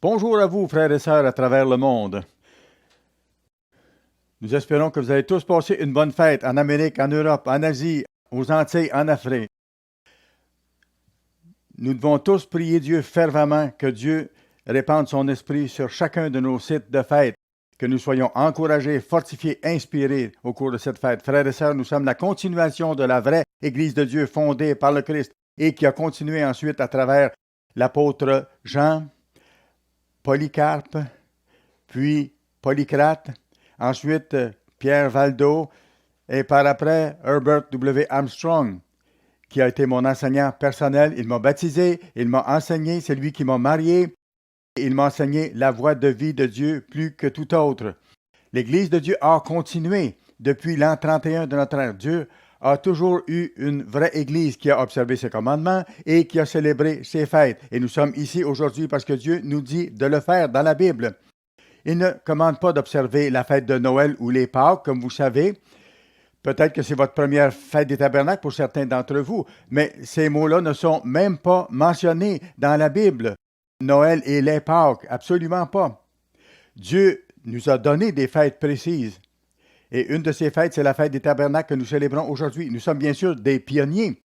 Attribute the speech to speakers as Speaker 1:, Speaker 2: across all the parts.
Speaker 1: Bonjour à vous, frères et sœurs à travers le monde. Nous espérons que vous avez tous passé une bonne fête en Amérique, en Europe, en Asie, aux Antilles, en Afrique. Nous devons tous prier Dieu fervemment que Dieu répande son esprit sur chacun de nos sites de fête, que nous soyons encouragés, fortifiés, inspirés au cours de cette fête. Frères et sœurs, nous sommes la continuation de la vraie Église de Dieu fondée par le Christ et qui a continué ensuite à travers l'apôtre Jean, Polycarpe, puis Polycrate, ensuite Pierre Valdo, et par après Herbert W. Armstrong, qui a été mon enseignant personnel. Il m'a baptisé, il m'a enseigné, c'est lui qui m'a marié, il m'a enseigné la voie de vie de Dieu plus que tout autre. L'Église de Dieu a continué depuis l'an 31 de notre ère. Dieu a toujours eu une vraie Église qui a observé ses commandements et qui a célébré ses fêtes. Et nous sommes ici aujourd'hui parce que Dieu nous dit de le faire dans la Bible. Il ne commande pas d'observer la fête de Noël ou les Pâques, comme vous savez. Peut-être que c'est votre première fête des tabernacles pour certains d'entre vous, mais ces mots-là ne sont même pas mentionnés dans la Bible. Noël et les Pâques, absolument pas. Dieu nous a donné des fêtes précises. Et une de ces fêtes, c'est la fête des tabernacles que nous célébrons aujourd'hui. Nous sommes bien sûr des pionniers.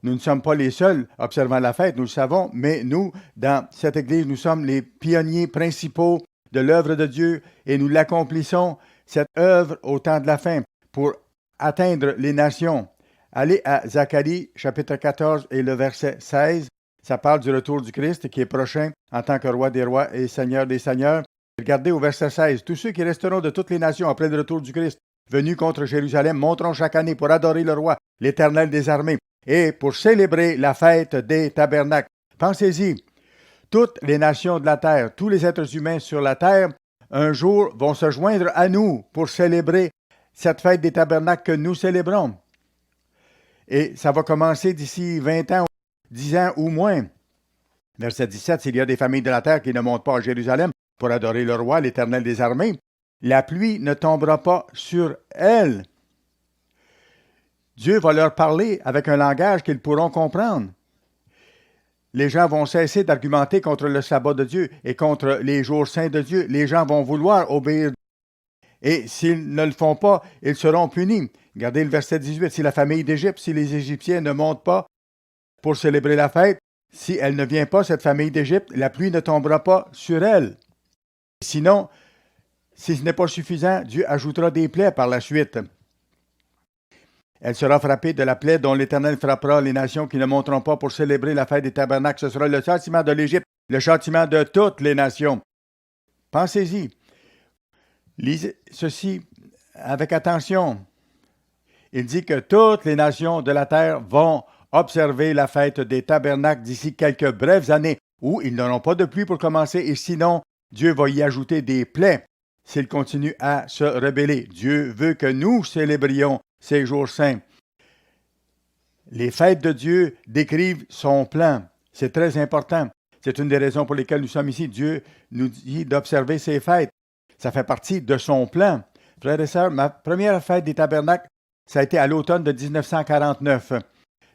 Speaker 1: Nous ne sommes pas les seuls observant la fête, nous le savons, mais nous, dans cette Église, nous sommes les pionniers principaux de l'œuvre de Dieu et nous l'accomplissons, cette œuvre, au temps de la fin, pour atteindre les nations. Allez à Zacharie, chapitre 14 et le verset 16. Ça parle du retour du Christ qui est prochain en tant que roi des rois et seigneur des seigneurs. Regardez au verset 16. Tous ceux qui resteront de toutes les nations après le retour du Christ, venus contre Jérusalem, monteront chaque année pour adorer le roi, l'Éternel des armées, et pour célébrer la fête des tabernacles. Pensez-y, toutes les nations de la terre, tous les êtres humains sur la terre, un jour vont se joindre à nous pour célébrer cette fête des tabernacles que nous célébrons. Et ça va commencer d'ici 20 ans, 10 ans ou moins. Verset 17, s'il y a des familles de la terre qui ne montent pas à Jérusalem pour adorer le roi, l'Éternel des armées, la pluie ne tombera pas sur elles. Dieu va leur parler avec un langage qu'ils pourront comprendre. Les gens vont cesser d'argumenter contre le sabbat de Dieu et contre les jours saints de Dieu. Les gens vont vouloir obéir. Et s'ils ne le font pas, ils seront punis. Regardez le verset 18. Si la famille d'Égypte, si les Égyptiens ne montent pas pour célébrer la fête, si elle ne vient pas, cette famille d'Égypte, la pluie ne tombera pas sur elle. Sinon, si ce n'est pas suffisant, Dieu ajoutera des plaies par la suite. Elle sera frappée de la plaie dont l'Éternel frappera les nations qui ne monteront pas pour célébrer la fête des tabernacles. Ce sera le châtiment de l'Égypte, le châtiment de toutes les nations. Pensez-y. Lisez ceci avec attention. Il dit que toutes les nations de la terre vont observer la fête des tabernacles d'ici quelques brèves années où ils n'auront pas de pluie pour commencer et sinon, Dieu va y ajouter des plaies s'ils continuent à se rebeller. Dieu veut que nous célébrions ces jours saints. Les fêtes de Dieu décrivent son plan. C'est très important. C'est une des raisons pour lesquelles nous sommes ici. Dieu nous dit d'observer ces fêtes. Ça fait partie de son plan. Frères et sœurs, ma première fête des tabernacles, ça a été à l'automne de 1949,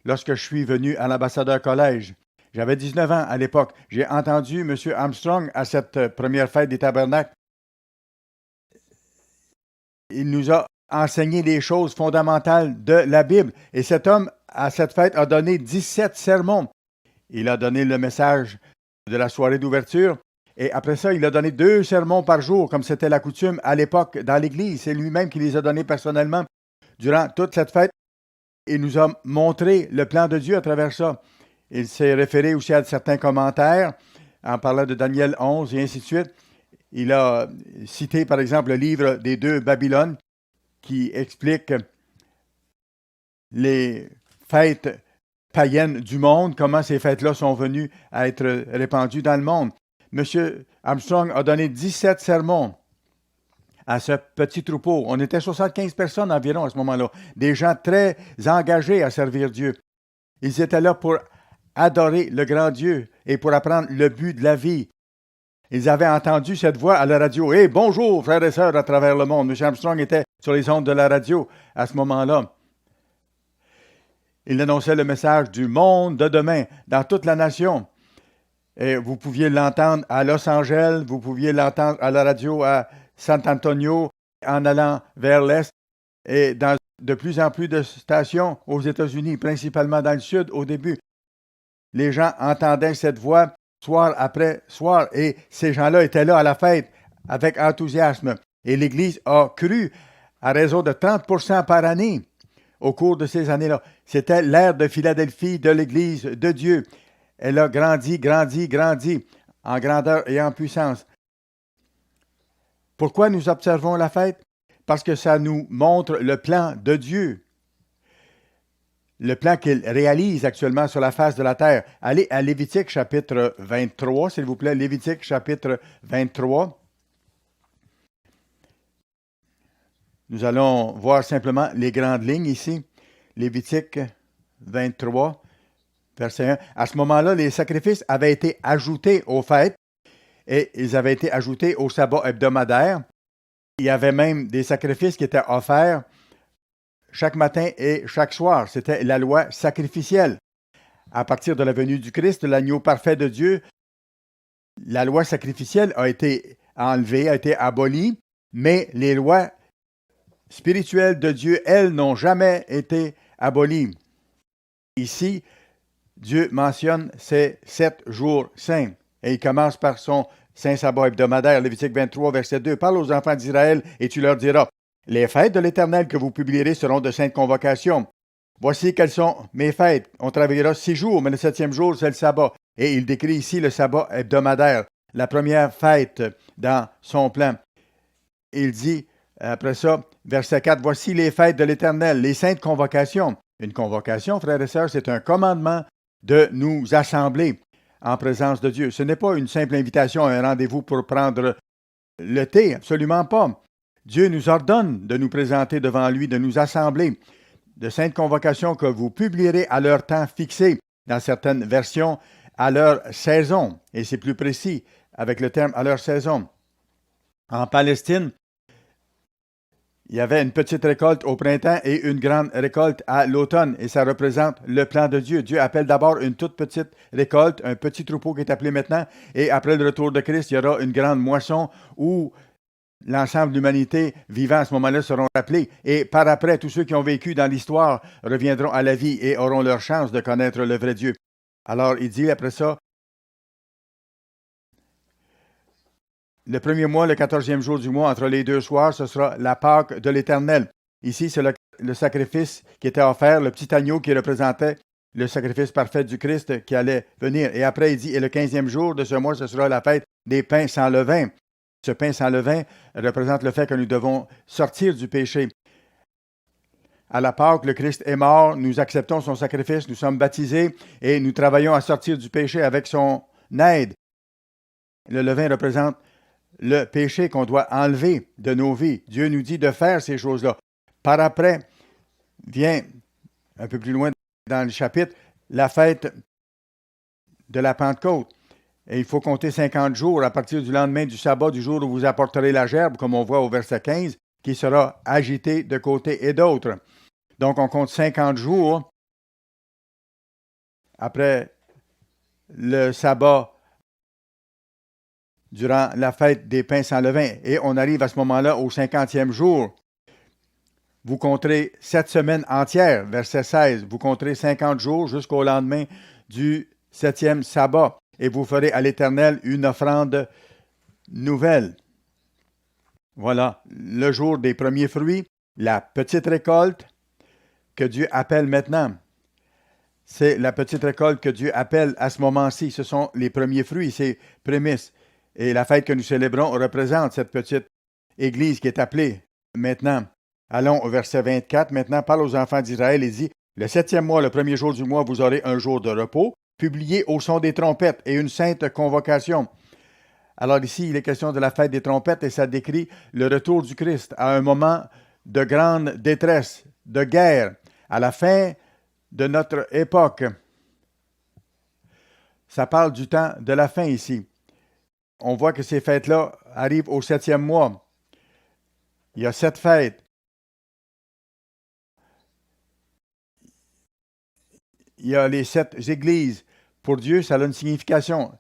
Speaker 1: lorsque je suis venu à l'Ambassadeur Collège. J'avais 19 ans à l'époque. J'ai entendu M. Armstrong à cette première fête des tabernacles. Il nous a enseigné les choses fondamentales de la Bible. Et cet homme, à cette fête, a donné 17 sermons. Il a donné le message de la soirée d'ouverture. Et après ça, il a donné 2 sermons par jour, comme c'était la coutume à l'époque dans l'Église. C'est lui-même qui les a donnés personnellement durant toute cette fête. Il nous a montré le plan de Dieu à travers ça. Il s'est référé aussi à certains commentaires en parlant de Daniel 11 et ainsi de suite. Il a cité, par exemple, le livre des 2 Babylone qui explique les fêtes païennes du monde, comment ces fêtes-là sont venues à être répandues dans le monde. M. Armstrong a donné 17 sermons à ce petit troupeau. On était 75 personnes environ à ce moment-là. Des gens très engagés à servir Dieu. Ils étaient là pour adorer le grand Dieu et pour apprendre le but de la vie. Ils avaient entendu cette voix à la radio. « Hey, bonjour, frères et sœurs à travers le monde. » M. Armstrong était sur les ondes de la radio à ce moment-là. Il annonçait le message du monde de demain dans toute la nation. Et vous pouviez l'entendre à Los Angeles, vous pouviez l'entendre à la radio à San Antonio, en allant vers l'est, et dans de plus en plus de stations aux États-Unis, principalement dans le sud au début. Les gens entendaient cette voix soir après soir, et ces gens-là étaient là à la fête avec enthousiasme. Et l'Église a cru à raison de 30% par année au cours de ces années-là. C'était l'ère de Philadelphie de l'Église de Dieu. Elle a grandi, grandi, grandi en grandeur et en puissance. Pourquoi nous observons la fête? Parce que ça nous montre le plan de Dieu, le plan qu'il réalise actuellement sur la face de la terre. Allez à Lévitique chapitre 23, s'il vous plaît. Lévitique chapitre 23. Nous allons voir simplement les grandes lignes ici. Lévitique 23, verset 1. À ce moment-là, les sacrifices avaient été ajoutés aux fêtes et ils avaient été ajoutés au sabbat hebdomadaire. Il y avait même des sacrifices qui étaient offerts chaque matin et chaque soir. C'était la loi sacrificielle. À partir de la venue du Christ, l'agneau parfait de Dieu, la loi sacrificielle a été enlevée, a été abolie, mais les lois spirituelles de Dieu, elles, n'ont jamais été abolies. Ici, Dieu mentionne ces 7 jours saints et il commence par son saint sabbat hebdomadaire, Lévitique 23, verset 2. Parle aux enfants d'Israël et tu leur diras, les fêtes de l'Éternel que vous publierez seront de saintes convocations. Voici quelles sont mes fêtes. On travaillera 6 jours, mais le 7e jour, c'est le sabbat. Et il décrit ici le sabbat hebdomadaire, la première fête dans son plan. Il dit, après ça, verset 4, voici les fêtes de l'Éternel, les saintes convocations. Une convocation, frères et sœurs, c'est un commandement de nous assembler en présence de Dieu. Ce n'est pas une simple invitation à un rendez-vous pour prendre le thé, absolument pas. Dieu nous ordonne de nous présenter devant lui, de nous assembler. De saintes convocations que vous publierez à leur temps fixé, dans certaines versions, à leur saison. Et c'est plus précis avec le terme à leur saison. En Palestine, il y avait une petite récolte au printemps et une grande récolte à l'automne, et ça représente le plan de Dieu. Dieu appelle d'abord une toute petite récolte, un petit troupeau qui est appelé maintenant, et après le retour de Christ, il y aura une grande moisson où l'ensemble de l'humanité vivant à ce moment-là seront appelés. Et par après, tous ceux qui ont vécu dans l'histoire reviendront à la vie et auront leur chance de connaître le vrai Dieu. Alors, il dit après ça, le premier mois, le 14e jour du mois, entre les 2 soirs, ce sera la Pâque de l'Éternel. Ici, c'est le sacrifice qui était offert, le petit agneau qui représentait le sacrifice parfait du Christ qui allait venir. Et après, il dit, et le 15e jour de ce mois, ce sera la fête des pains sans levain. Ce pain sans levain représente le fait que nous devons sortir du péché. À la Pâque, le Christ est mort, nous acceptons son sacrifice, nous sommes baptisés et nous travaillons à sortir du péché avec son aide. Le levain représente le péché qu'on doit enlever de nos vies. Dieu nous dit de faire ces choses-là. Par après, vient, un peu plus loin dans le chapitre, la fête de la Pentecôte. Et il faut compter 50 jours à partir du lendemain du sabbat, du jour où vous apporterez la gerbe, comme on voit au verset 15, qui sera agitée de côté et d'autre. Donc, on compte 50 jours après le sabbat durant la fête des pains sans levain. Et on arrive à ce moment-là au 50e jour. Vous compterez 7 semaines entières, verset 16. Vous compterez 50 jours jusqu'au lendemain du 7e sabbat. Et vous ferez à l'Éternel une offrande nouvelle. Voilà, le jour des premiers fruits, la petite récolte que Dieu appelle maintenant. C'est la petite récolte que Dieu appelle à ce moment-ci. Ce sont les premiers fruits, ces prémices. Et la fête que nous célébrons représente cette petite église qui est appelée maintenant. Allons au verset 24. Maintenant, parle aux enfants d'Israël et dit, le 7e mois, le premier jour du mois, vous aurez un jour de repos, publié au son des trompettes et une sainte convocation. Alors ici, il est question de la fête des trompettes et ça décrit le retour du Christ à un moment de grande détresse, de guerre, à la fin de notre époque. Ça parle du temps de la fin ici. On voit que ces fêtes-là arrivent au 7e mois. Il y a 7 fêtes. Il y a les 7 églises. Pour Dieu, ça a une signification.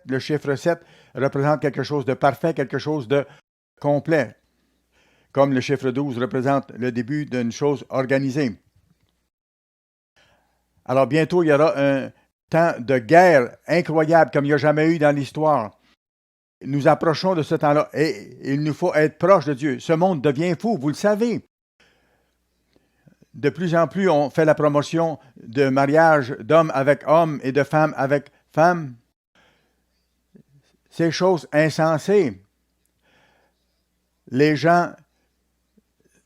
Speaker 1: Le chiffre 7 représente quelque chose de parfait, quelque chose de complet, comme le chiffre 12 représente le début d'une chose organisée. Alors bientôt, il y aura un temps de guerre incroyable comme il n'y a jamais eu dans l'histoire. Nous approchons de ce temps-là et il nous faut être proche de Dieu. Ce monde devient fou, vous le savez. De plus en plus, on fait la promotion de mariage d'hommes avec hommes et de femmes avec femmes. Ces choses insensées. Les gens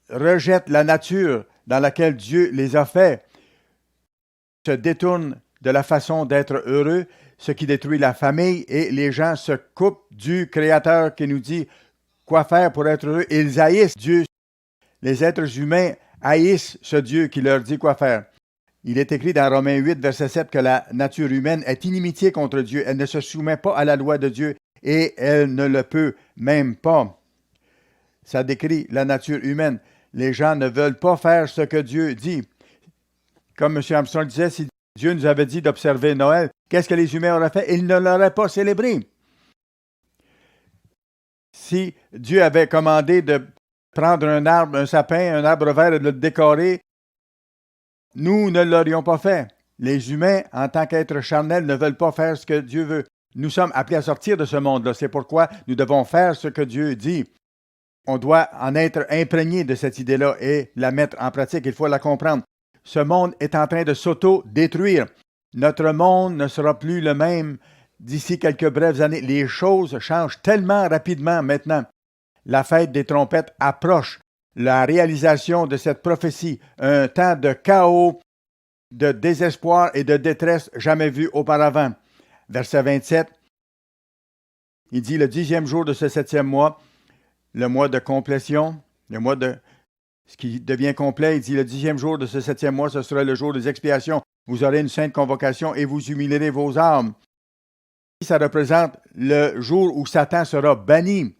Speaker 1: rejettent la nature dans laquelle Dieu les a faits, se détournent de la façon d'être heureux, ce qui détruit la famille, et les gens se coupent du Créateur qui nous dit quoi faire pour être heureux. Ils haïssent Dieu. Les êtres humains haïssent ce Dieu qui leur dit quoi faire. Il est écrit dans Romains 8, verset 7, que la nature humaine est inimitié contre Dieu. Elle ne se soumet pas à la loi de Dieu et elle ne le peut même pas. Ça décrit la nature humaine. Les gens ne veulent pas faire ce que Dieu dit. Comme M. Armstrong disait, si Dieu nous avait dit d'observer Noël, qu'est-ce que les humains auraient fait? Ils ne l'auraient pas célébré. Si Dieu avait commandé de prendre un arbre, un sapin, un arbre vert et de le décorer, nous ne l'aurions pas fait. Les humains, en tant qu'êtres charnels, ne veulent pas faire ce que Dieu veut. Nous sommes appelés à sortir de ce monde-là. C'est pourquoi nous devons faire ce que Dieu dit. On doit en être imprégné de cette idée-là et la mettre en pratique. Il faut la comprendre. Ce monde est en train de s'auto-détruire. Notre monde ne sera plus le même d'ici quelques brèves années. Les choses changent tellement rapidement maintenant. La fête des trompettes approche. La réalisation de cette prophétie, un temps de chaos, de désespoir et de détresse jamais vu auparavant. Verset 27, il dit le 10e jour de ce 7e mois, le mois de complétion, le mois de ce qui devient complet, il dit le 10e jour de ce 7e mois, ce sera le jour des expiations. Vous aurez une sainte convocation et vous humilierez vos âmes. Ça représente le jour où Satan sera banni.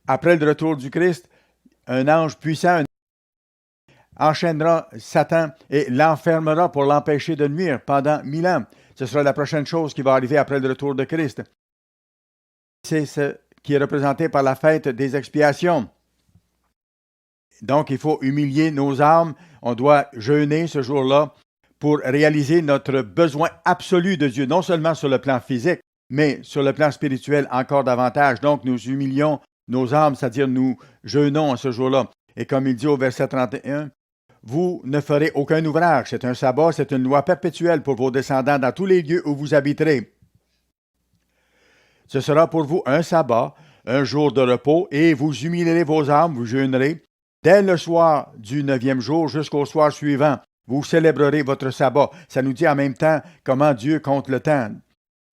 Speaker 1: Après le retour du Christ, un ange puissant enchaînera Satan et l'enfermera pour l'empêcher de nuire pendant 1000 ans. Ce sera la prochaine chose qui va arriver après le retour de Christ. C'est ce qui est représenté par la fête des expiations. Donc, il faut humilier nos âmes. On doit jeûner ce jour-là pour réaliser notre besoin absolu de Dieu, non seulement sur le plan physique, mais sur le plan spirituel encore davantage. Donc, nous humilions nos âmes, c'est-à-dire nous jeûnons à ce jour-là. Et comme il dit au verset 31, vous ne ferez aucun ouvrage. C'est un sabbat, c'est une loi perpétuelle pour vos descendants dans tous les lieux où vous habiterez. Ce sera pour vous un sabbat, un jour de repos, et vous humilierez vos âmes, vous jeûnerez. Dès le soir du 9e jour jusqu'au soir suivant, vous célébrerez votre sabbat. Ça nous dit en même temps comment Dieu compte le temps,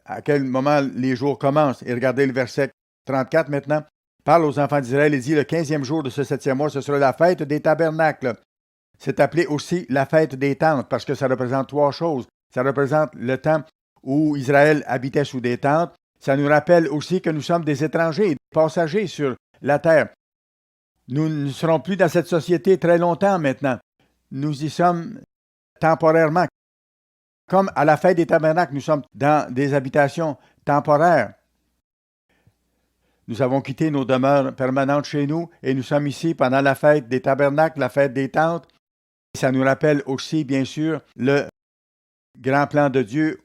Speaker 1: à quel moment les jours commencent. Et regardez le verset 34 maintenant. Parle aux enfants d'Israël et dit le 15e jour de ce 7e mois, ce sera la fête des tabernacles. C'est appelé aussi la fête des tentes parce que ça représente trois choses. Ça représente le temps où Israël habitait sous des tentes. Ça nous rappelle aussi que nous sommes des étrangers, des passagers sur la terre. Nous ne serons plus dans cette société très longtemps maintenant. Nous y sommes temporairement. Comme à la fête des tabernacles, nous sommes dans des habitations temporaires. Nous avons quitté nos demeures permanentes chez nous et nous sommes ici pendant la fête des tabernacles, la fête des tentes. Ça nous rappelle aussi, bien sûr, le grand plan de Dieu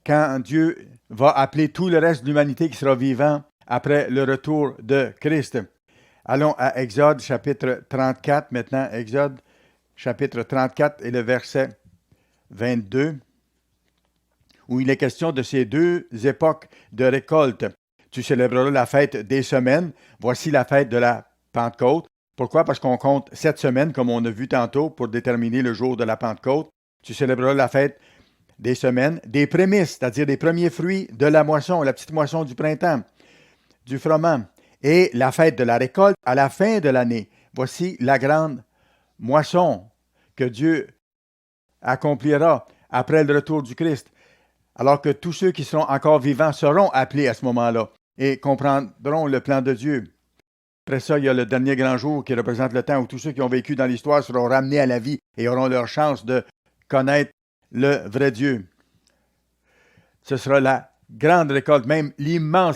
Speaker 1: quand Dieu va appeler tout le reste de l'humanité qui sera vivant après le retour de Christ. Allons à Exode chapitre 34 maintenant. Exode chapitre 34 et le verset 22, où il est question de ces deux époques de récolte. Tu célébreras la fête des semaines. Voici la fête de la Pentecôte. Pourquoi? Parce qu'on compte 7 semaines, comme on a vu tantôt, pour déterminer le jour de la Pentecôte. Tu célébreras la fête des semaines, des prémices, c'est-à-dire des premiers fruits de la moisson, la petite moisson du printemps, du froment, et la fête de la récolte à la fin de l'année. Voici la grande moisson que Dieu accomplira après le retour du Christ, alors que tous ceux qui seront encore vivants seront appelés à ce moment-là et comprendront le plan de Dieu. Après ça, il y a le dernier grand jour qui représente le temps où tous ceux qui ont vécu dans l'histoire seront ramenés à la vie et auront leur chance de connaître le vrai Dieu. Ce sera la grande récolte, même l'immense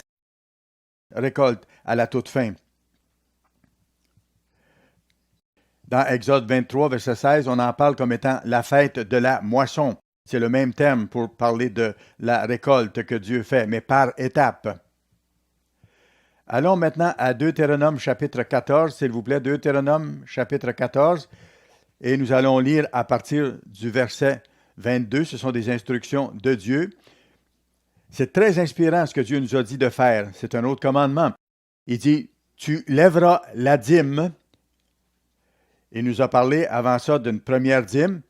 Speaker 1: récolte à la toute fin. Dans Exode 23, verset 16, on en parle comme étant la fête de la moisson. C'est le même terme pour parler de la récolte que Dieu fait, mais par étapes. Allons maintenant à Deutéronome chapitre 14, s'il vous plaît, Deutéronome chapitre 14, et nous allons lire à partir du verset 22, ce sont des instructions de Dieu. C'est très inspirant ce que Dieu nous a dit de faire, c'est un autre commandement. Il dit, tu lèveras la dîme. Il nous a parlé avant ça d'une première dîme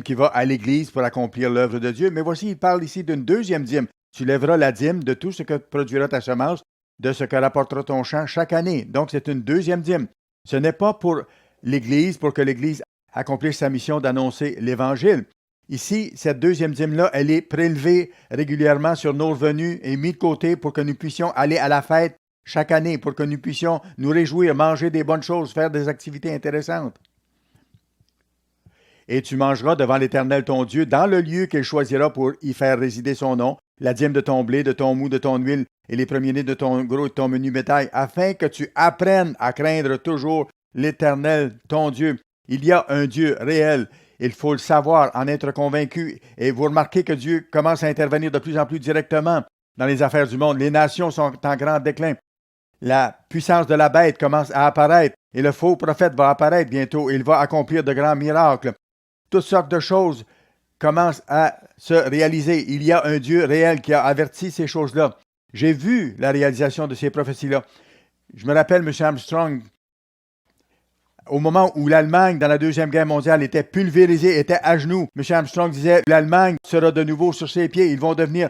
Speaker 1: qui va à l'Église pour accomplir l'œuvre de Dieu. Mais voici, il parle ici d'une deuxième dîme. Tu lèveras la dîme de tout ce que produira ta semence, de ce que rapportera ton champ chaque année. Donc, c'est une deuxième dîme. Ce n'est pas pour l'Église, pour que l'Église accomplisse sa mission d'annoncer l'Évangile. Ici, cette deuxième dîme-là, elle est prélevée régulièrement sur nos revenus et mise de côté pour que nous puissions aller à la fête chaque année, pour que nous puissions nous réjouir, manger des bonnes choses, faire des activités intéressantes. Et tu mangeras devant l'Éternel ton Dieu dans le lieu qu'il choisira pour y faire résider son nom, la dîme de ton blé, de ton mou, de ton huile et les premiers-nés de ton gros et de ton menu bétail, afin que tu apprennes à craindre toujours l'Éternel ton Dieu. Il y a un Dieu réel. Il faut le savoir, en être convaincu. Et vous remarquez que Dieu commence à intervenir de plus en plus directement dans les affaires du monde. Les nations sont en grand déclin. La puissance de la bête commence à apparaître et le faux prophète va apparaître bientôt. Il va accomplir de grands miracles. Toutes sortes de choses commencent à se réaliser. Il y a un Dieu réel qui a averti ces choses-là. J'ai vu la réalisation de ces prophéties-là. Je me rappelle M. Armstrong, au moment où l'Allemagne, dans la Deuxième Guerre mondiale, était pulvérisée, était à genoux. M. Armstrong disait, l'Allemagne sera de nouveau sur ses pieds. Ils vont devenir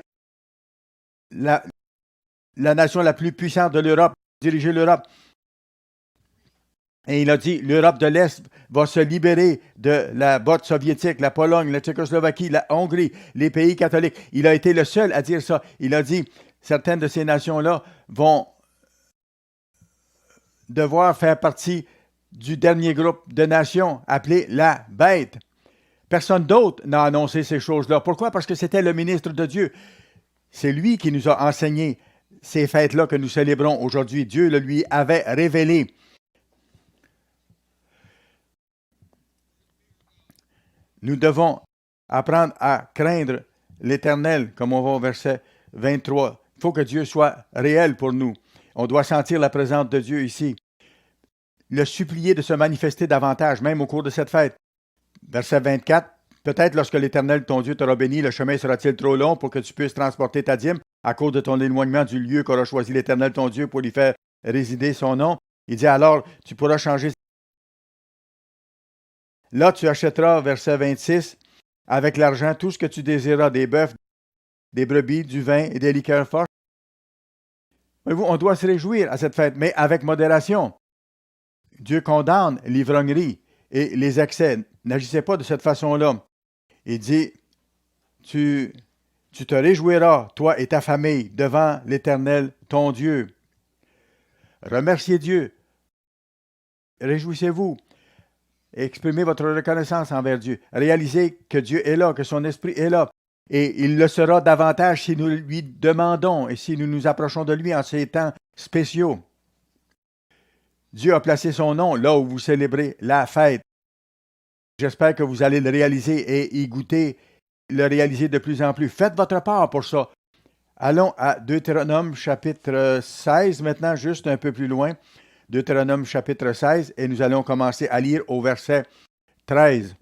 Speaker 1: la nation la plus puissante de l'Europe, diriger l'Europe. Et il a dit, l'Europe de l'Est va se libérer de la botte soviétique, la Pologne, la Tchécoslovaquie, la Hongrie, les pays catholiques. Il a été le seul à dire ça. Il a dit, certaines de ces nations-là vont devoir faire partie du dernier groupe de nations appelé la bête. Personne d'autre n'a annoncé ces choses-là. Pourquoi? Parce que c'était le ministre de Dieu. C'est lui qui nous a enseigné ces fêtes-là que nous célébrons aujourd'hui. Dieu le lui avait révélé. Nous devons apprendre à craindre l'Éternel, comme on va au verset 23. Il faut que Dieu soit réel pour nous. On doit sentir la présence de Dieu ici. Le supplier de se manifester davantage, même au cours de cette fête. Verset 24. Peut-être lorsque l'Éternel, ton Dieu, t'aura béni, le chemin sera-t-il trop long pour que tu puisses transporter ta dîme à cause de ton éloignement du lieu qu'aura choisi l'Éternel, ton Dieu, pour y faire résider son nom? Il dit alors, tu pourras changer. Là, tu achèteras, verset 26, avec l'argent tout ce que tu désiras, des bœufs, des brebis, du vin et des liqueurs fortes. Voyez-vous, on doit se réjouir à cette fête, mais avec modération. Dieu condamne l'ivrognerie et les excès. N'agissez pas de cette façon-là. Il dit, tu te réjouiras, toi et ta famille, devant l'Éternel, ton Dieu. Remerciez Dieu. Réjouissez-vous. Exprimez votre reconnaissance envers Dieu. Réalisez que Dieu est là, que son Esprit est là. Et il le sera davantage si nous lui demandons et si nous nous approchons de lui en ces temps spéciaux. Dieu a placé son nom là où vous célébrez la fête. J'espère que vous allez le réaliser et y goûter, le réaliser de plus en plus. Faites votre part pour ça. Allons à Deutéronome chapitre 16 maintenant, juste un peu plus loin. Deutéronome chapitre 16 et nous allons commencer à lire au verset 13.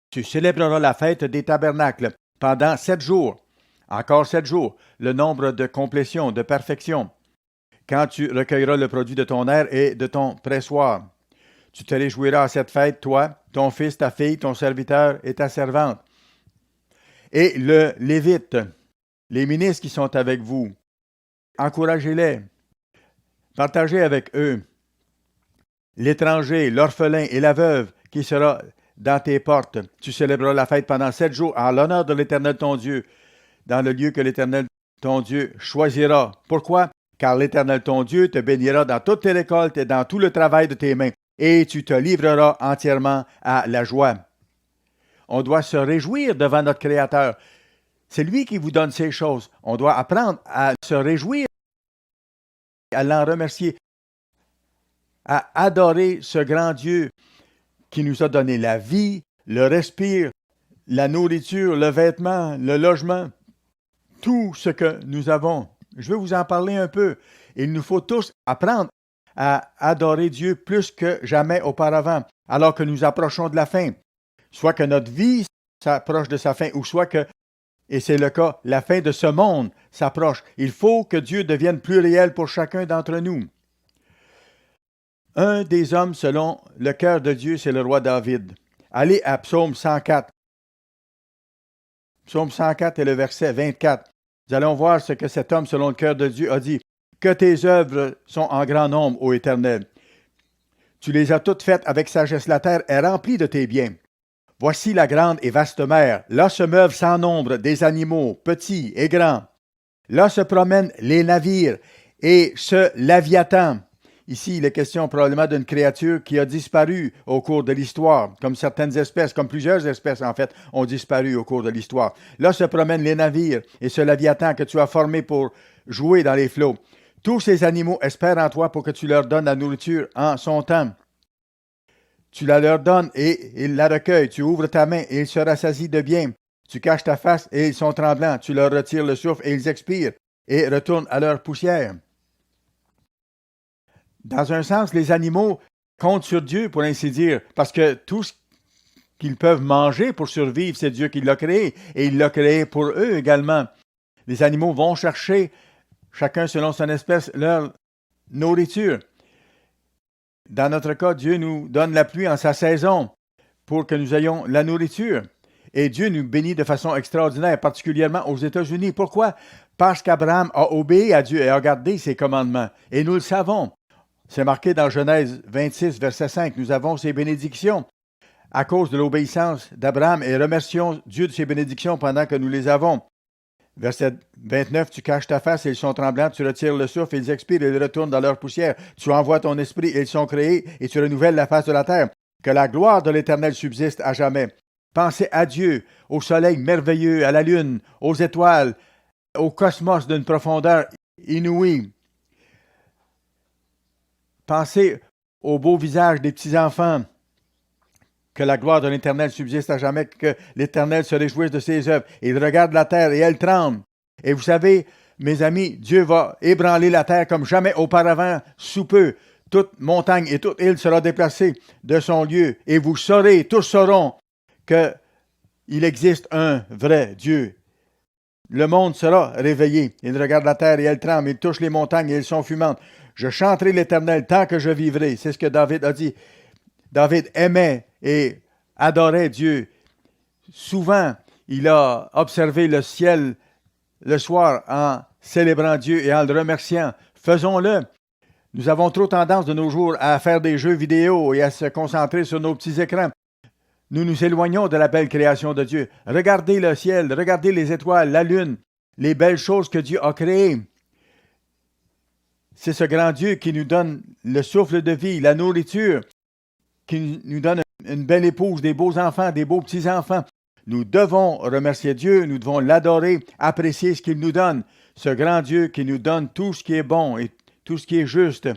Speaker 1: Tu célébreras la fête des tabernacles pendant 7 jours. Encore 7 jours, le nombre de complétion, de perfection. Quand tu recueilleras le produit de ton aire et de ton pressoir. Tu te réjouiras à cette fête, toi, ton fils, ta fille, ton serviteur et ta servante. Et le Lévite, les ministres qui sont avec vous, encouragez-les. Partagez avec eux. L'étranger, l'orphelin et la veuve qui sera dans tes portes. Tu célébreras la fête pendant 7 jours en l'honneur de l'Éternel ton Dieu, dans le lieu que l'Éternel ton Dieu choisira. Pourquoi? Car l'Éternel ton Dieu te bénira dans toutes tes récoltes et dans tout le travail de tes mains, et tu te livreras entièrement à la joie. On doit se réjouir devant notre Créateur. C'est lui qui vous donne ces choses. On doit apprendre à se réjouir, à l'en remercier, à adorer ce grand Dieu qui nous a donné la vie, le respire, la nourriture, le vêtement, le logement, tout ce que nous avons. Je vais vous en parler un peu. Il nous faut tous apprendre à adorer Dieu plus que jamais auparavant, alors que nous approchons de la fin. Soit que notre vie s'approche de sa fin, ou soit que, et c'est le cas, la fin de ce monde s'approche. Il faut que Dieu devienne plus réel pour chacun d'entre nous. Un des hommes selon le cœur de Dieu, c'est le roi David. Allez à Psaume 104. Psaume 104 et le verset 24. Nous allons voir ce que cet homme selon le cœur de Dieu a dit. Que tes œuvres sont en grand nombre, ô Éternel. Tu les as toutes faites avec sagesse. La terre est remplie de tes biens. Voici la grande et vaste mer. Là se meuvent sans nombre des animaux, petits et grands. Là se promènent les navires et ce Léviathan. Ici, il est question probablement d'une créature qui a disparu au cours de l'histoire, comme certaines espèces, comme plusieurs espèces en fait, ont disparu au cours de l'histoire. Là se promènent les navires et ce Léviathan que tu as formé pour jouer dans les flots. Tous ces animaux espèrent en toi pour que tu leur donnes la nourriture en son temps. Tu la leur donnes et ils la recueillent. Tu ouvres ta main et ils se rassasient de bien. Tu caches ta face et ils sont tremblants. Tu leur retires le souffle et ils expirent et retournent à leur poussière. Dans un sens, les animaux comptent sur Dieu, pour ainsi dire, parce que tout ce qu'ils peuvent manger pour survivre, c'est Dieu qui l'a créé, et il l'a créé pour eux également. Les animaux vont chercher, chacun selon son espèce, leur nourriture. Dans notre cas, Dieu nous donne la pluie en sa saison pour que nous ayons la nourriture. Et Dieu nous bénit de façon extraordinaire, particulièrement aux États-Unis. Pourquoi? Parce qu'Abraham a obéi à Dieu et a gardé ses commandements. Et nous le savons. C'est marqué dans Genèse 26, verset 5. Nous avons ces bénédictions à cause de l'obéissance d'Abraham et remercions Dieu de ces bénédictions pendant que nous les avons. Verset 29, tu caches ta face et ils sont tremblants, tu retires le souffle, ils expirent et ils retournent dans leur poussière. Tu envoies ton esprit et ils sont créés et tu renouvelles la face de la terre. Que la gloire de l'Éternel subsiste à jamais. Pensez à Dieu, au soleil merveilleux, à la lune, aux étoiles, au cosmos d'une profondeur inouïe. Pensez au beau visage des petits-enfants. Que la gloire de l'Éternel subsiste à jamais, que l'Éternel se réjouisse de ses œuvres. Il regarde la terre et elle tremble. Et vous savez, mes amis, Dieu va ébranler la terre comme jamais auparavant, sous peu. Toute montagne et toute île sera déplacée de son lieu. Et vous saurez, tous sauront, qu'il existe un vrai Dieu. Le monde sera réveillé. Il regarde la terre et elle tremble. Il touche les montagnes et elles sont fumantes. Je chanterai l'Éternel tant que je vivrai. C'est ce que David a dit. David aimait et adorait Dieu. Souvent, il a observé le ciel le soir en célébrant Dieu et en le remerciant. Faisons-le. Nous avons trop tendance de nos jours à faire des jeux vidéo et à se concentrer sur nos petits écrans. Nous nous éloignons de la belle création de Dieu. Regardez le ciel, regardez les étoiles, la lune, les belles choses que Dieu a créées. C'est ce grand Dieu qui nous donne le souffle de vie, la nourriture, qui nous donne une belle épouse, des beaux enfants, des beaux petits-enfants. Nous devons remercier Dieu, nous devons l'adorer, apprécier ce qu'il nous donne. Ce grand Dieu qui nous donne tout ce qui est bon et tout ce qui est juste.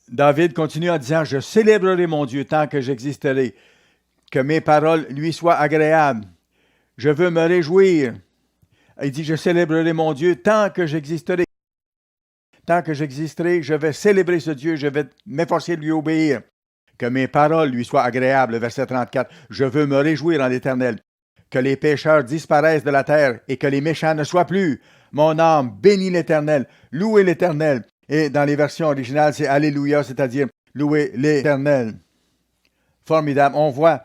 Speaker 1: David continue en disant, « Je célébrerai mon Dieu tant que j'existerai, que mes paroles lui soient agréables. Je veux me réjouir. » Il dit, « Je célébrerai mon Dieu tant que j'existerai. Tant que j'existerai, je vais célébrer ce Dieu, je vais m'efforcer de lui obéir. Que mes paroles lui soient agréables. » Verset 34, « Je veux me réjouir en l'Éternel. Que les pécheurs disparaissent de la terre et que les méchants ne soient plus. Mon âme bénit l'Éternel. Louez l'Éternel. » Et dans les versions originales, c'est Alléluia, c'est-à-dire louer l'Éternel. Formidable. On voit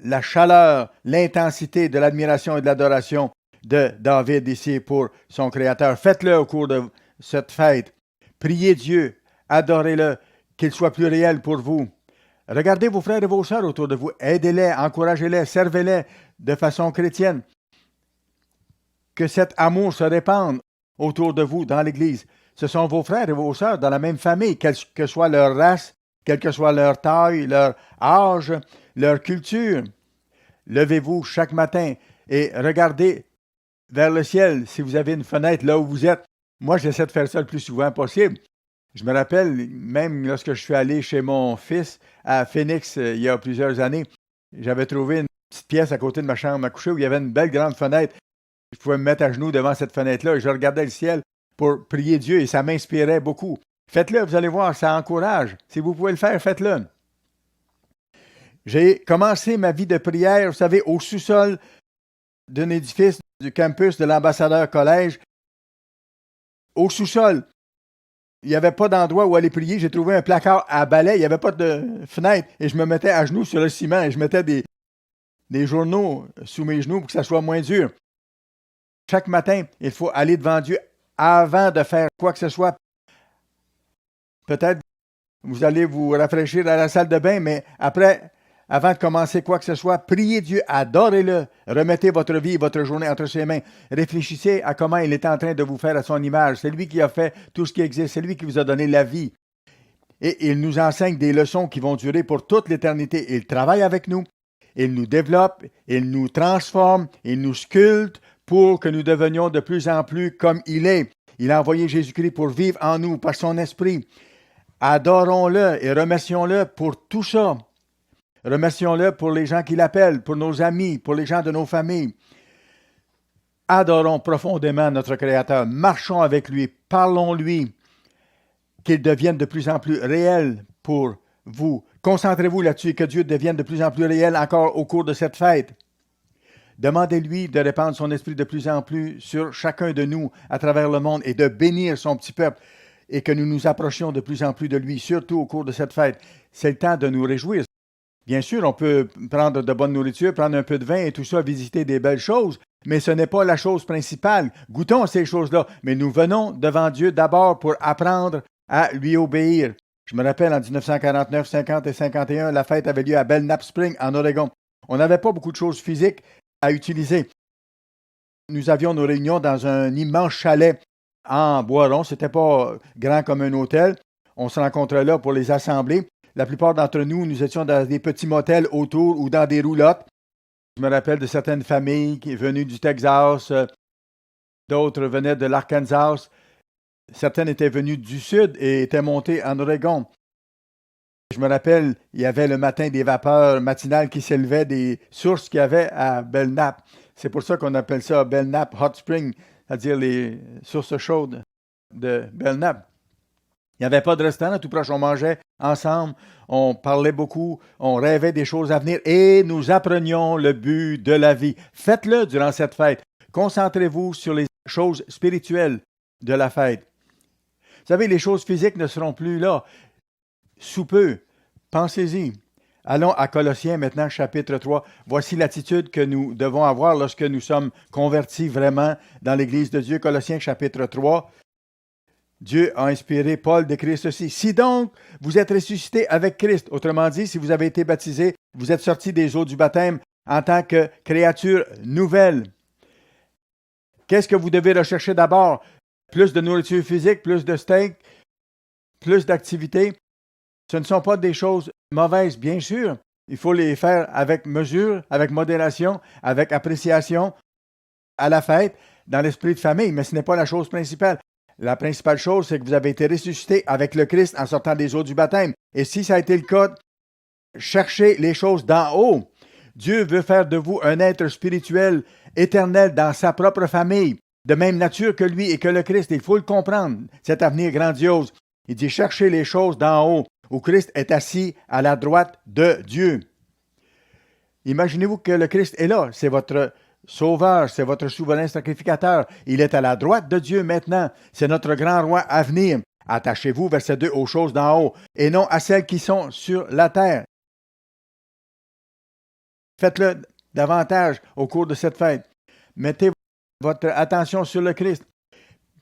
Speaker 1: la chaleur, l'intensité de l'admiration et de l'adoration de David ici pour son Créateur. Faites-le au cours de cette fête. Priez Dieu, adorez-le, qu'il soit plus réel pour vous. Regardez vos frères et vos sœurs autour de vous. Aidez-les, encouragez-les, servez-les de façon chrétienne. Que cet amour se répande autour de vous dans l'Église. Ce sont vos frères et vos sœurs dans la même famille, quelle que soit leur race, quelle que soit leur taille, leur âge, leur culture. Levez-vous chaque matin et regardez vers le ciel si vous avez une fenêtre là où vous êtes. Moi, j'essaie de faire ça le plus souvent possible. Je me rappelle, même lorsque je suis allé chez mon fils à Phoenix il y a plusieurs années, j'avais trouvé une petite pièce à côté de ma chambre à coucher où il y avait une belle grande fenêtre. Je pouvais me mettre à genoux devant cette fenêtre-là et je regardais le ciel pour prier Dieu et ça m'inspirait beaucoup. Faites-le, vous allez voir, ça encourage. Si vous pouvez le faire, faites-le. J'ai commencé ma vie de prière, vous savez, au sous-sol d'un édifice du campus de l'Ambassadeur Collège. Au sous-sol, il n'y avait pas d'endroit où aller prier. J'ai trouvé un placard à balai, il n'y avait pas de fenêtre et je me mettais à genoux sur le ciment et je mettais des journaux sous mes genoux pour que ça soit moins dur. Chaque matin, il faut aller devant Dieu avant de faire quoi que ce soit. Peut-être vous allez vous rafraîchir à la salle de bain, mais après, avant de commencer quoi que ce soit, priez Dieu, adorez-le, remettez votre vie et votre journée entre ses mains. Réfléchissez à comment il est en train de vous faire à son image. C'est lui qui a fait tout ce qui existe, c'est lui qui vous a donné la vie. Et il nous enseigne des leçons qui vont durer pour toute l'éternité. Il travaille avec nous, il nous développe, il nous transforme, il nous sculpte pour que nous devenions de plus en plus comme il est. Il a envoyé Jésus-Christ pour vivre en nous par son esprit. Adorons-le et remercions-le pour tout ça. Remercions-le pour les gens qui l'appellent, pour nos amis, pour les gens de nos familles. Adorons profondément notre Créateur. Marchons avec lui, parlons-lui, qu'il devienne de plus en plus réel pour vous. Concentrez-vous là-dessus et que Dieu devienne de plus en plus réel encore au cours de cette fête. Demandez-lui de répandre son esprit de plus en plus sur chacun de nous à travers le monde et de bénir son petit peuple et que nous nous approchions de plus en plus de lui, surtout au cours de cette fête. C'est le temps de nous réjouir. Bien sûr, on peut prendre de bonne nourriture, prendre un peu de vin et tout ça, visiter des belles choses, mais ce n'est pas la chose principale. Goûtons ces choses-là, mais nous venons devant Dieu d'abord pour apprendre à lui obéir. Je me rappelle en 1949, 50 et 51, la fête avait lieu à Belknap Spring, en Oregon. On n'avait pas beaucoup de choses physiques à utiliser. Nous avions nos réunions dans un immense chalet en bois rond. C'était pas grand comme un hôtel. On se rencontrait là pour les assembler. La plupart d'entre nous, nous étions dans des petits motels autour ou dans des roulottes. Je me rappelle de certaines familles qui venues du Texas, d'autres venaient de l'Arkansas. Certaines étaient venues du sud et étaient montées en Oregon. Je me rappelle, il y avait le matin des vapeurs matinales qui s'élevaient des sources qu'il y avait à Belknap. C'est pour ça qu'on appelle ça Belknap Hot Spring, c'est-à-dire les sources chaudes de Belknap. Il n'y avait pas de restaurant tout proche, on mangeait ensemble, on parlait beaucoup, on rêvait des choses à venir et nous apprenions le but de la vie. Faites-le durant cette fête. Concentrez-vous sur les choses spirituelles de la fête. Vous savez, les choses physiques ne seront plus là. Sous peu, pensez-y. Allons à Colossiens maintenant, chapitre 3. Voici l'attitude que nous devons avoir lorsque nous sommes convertis vraiment dans l'Église de Dieu. Colossiens, chapitre 3. Dieu a inspiré Paul d'écrire ceci. Si donc vous êtes ressuscité avec Christ, autrement dit, si vous avez été baptisé, vous êtes sortis des eaux du baptême en tant que créature nouvelle. Qu'est-ce que vous devez rechercher d'abord? Plus de nourriture physique, plus de steak, plus d'activité. Ce ne sont pas des choses mauvaises, bien sûr. Il faut les faire avec mesure, avec modération, avec appréciation, à la fête, dans l'esprit de famille, mais ce n'est pas la chose principale. La principale chose, c'est que vous avez été ressuscité avec le Christ en sortant des eaux du baptême. Et si ça a été le cas, cherchez les choses d'en haut. Dieu veut faire de vous un être spirituel éternel dans sa propre famille, de même nature que lui et que le Christ. Il faut le comprendre, cet avenir grandiose. Il dit, cherchez les choses d'en haut, où Christ est assis à la droite de Dieu. Imaginez-vous que le Christ est là, c'est votre Sauveur, c'est votre souverain sacrificateur. Il est à la droite de Dieu maintenant. C'est notre grand roi à venir. Attachez-vous, verset 2, aux choses d'en haut, et non à celles qui sont sur la terre. Faites-le davantage au cours de cette fête. Mettez votre attention sur le Christ.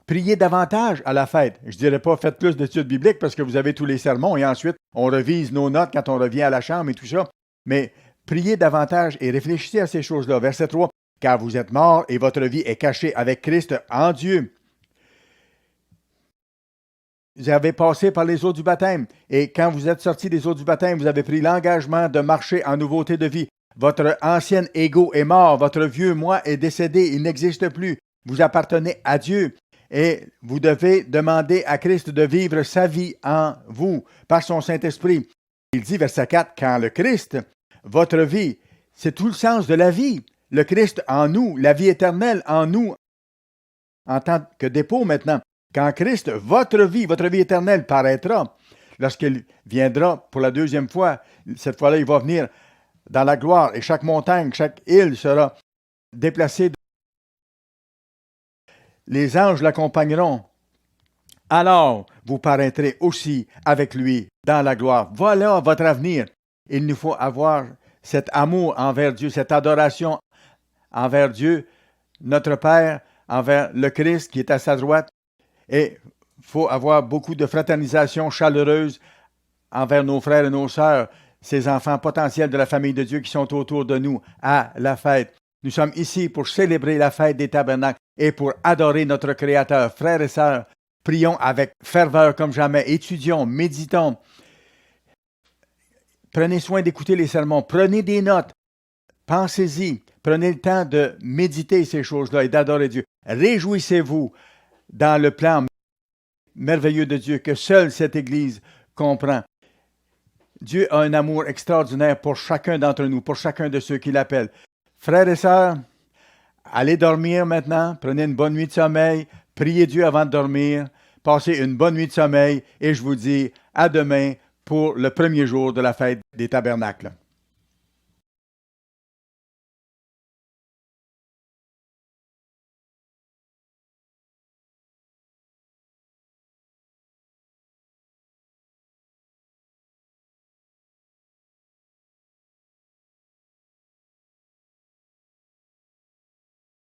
Speaker 1: Priez davantage à la fête. Je ne dirais pas faites plus d'études bibliques parce que vous avez tous les sermons et ensuite on revise nos notes quand on revient à la chambre et tout ça. Mais priez davantage et réfléchissez à ces choses-là. Verset 3. Car vous êtes morts et votre vie est cachée avec Christ en Dieu. vous avez passé par les eaux du baptême. Et quand vous êtes sortis des eaux du baptême, vous avez pris l'engagement de marcher en nouveauté de vie. Votre ancien ego est mort. Votre vieux moi est décédé. Il n'existe plus. Vous appartenez à Dieu. Et vous devez demander à Christ de vivre sa vie en vous, par son Saint-Esprit. Il dit, verset 4, quand le Christ, votre vie, c'est tout le sens de la vie. Le Christ en nous, la vie éternelle en nous, en tant que dépôt maintenant. Quand Christ, votre vie éternelle paraîtra, lorsqu'il viendra pour la deuxième fois, cette fois-là, il va venir dans la gloire et chaque montagne, chaque île sera déplacée. Les anges l'accompagneront. Alors, vous paraîtrez aussi avec lui dans la gloire. Voilà votre avenir. Il nous faut avoir cet amour envers Dieu, cette adoration envers Dieu, notre Père, envers le Christ qui est à sa droite. Et il faut avoir beaucoup de fraternisation chaleureuse envers nos frères et nos sœurs, ces enfants potentiels de la famille de Dieu qui sont autour de nous à la fête. Nous sommes ici pour célébrer la fête des tabernacles et pour adorer notre Créateur. Frères et sœurs, prions avec ferveur comme jamais. Étudions, méditons. Prenez soin d'écouter les sermons. Prenez des notes. Pensez-y. Prenez le temps de méditer ces choses-là et d'adorer Dieu. Réjouissez-vous dans le plan merveilleux de Dieu que seule cette Église comprend. Dieu a un amour extraordinaire pour chacun d'entre nous, pour chacun de ceux qui l'appellent. Frères et sœurs, allez dormir maintenant, prenez une bonne nuit de sommeil, priez Dieu avant de dormir, passez une bonne nuit de sommeil et je vous dis à demain pour le premier jour de la fête des tabernacles.